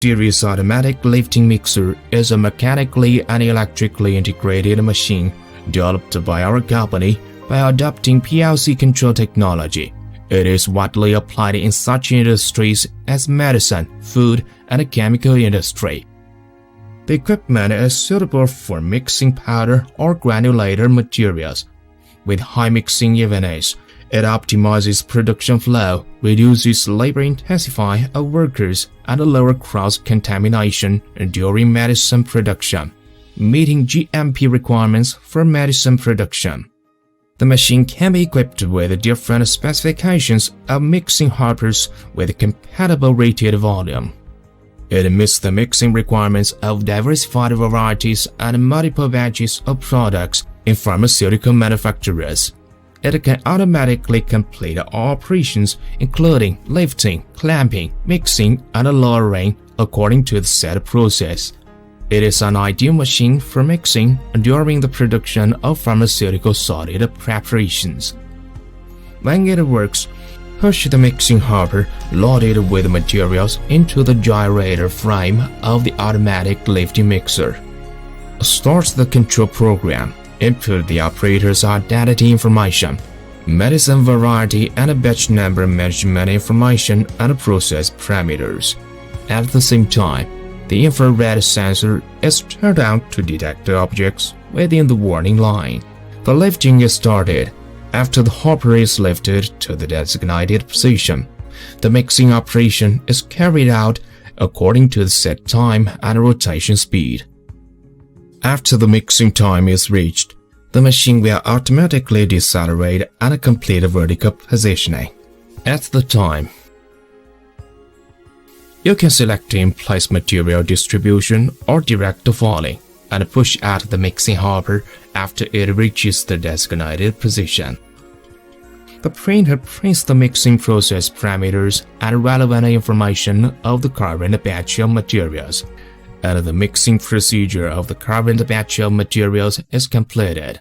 Series automatic lifting mixer is a mechanically and electrically integrated machine developed by our company by adopting PLC control technology. It is widely applied in such industries as medicine, food, and the chemical industry. The equipment is suitable for mixing powder or granulated materials. With high mixing evenness, it optimizes production flow, reduces labor intensity of workers, and lower cross-contamination during medicine production, meeting GMP requirements for medicine production. The machine can be equipped with different specifications of mixing hoppers with compatible rated volume. It meets the mixing requirements of diversified varieties and multiple batches of products in pharmaceutical manufacturers. It can automatically complete all operations including lifting, clamping, mixing, and lowering according to the set process. It is an ideal machine for mixing during the production of pharmaceutical solid preparations. When it works, push the mixing hopper loaded with materials into the gyrator frame of the automatic lifting mixer. Start the control program. Input the operator's identity information, medicine variety, and batch number measurement information and process parameters. At the same time, the infrared sensor is turned on to detect objects within the warning line. The lifting is started. After the hopper is lifted to the designated position, the mixing operation is carried out according to the set time and rotation speed. After the mixing time is reached, the machine will automatically decelerate and complete vertical positioning. At the time, you can select in-place material distribution or direct falling and push out the mixing hopper after it reaches the designated position. The printer prints the mixing process parameters and relevant information of the current batch of materials, and the mixing procedure of the current batch of materials is completed.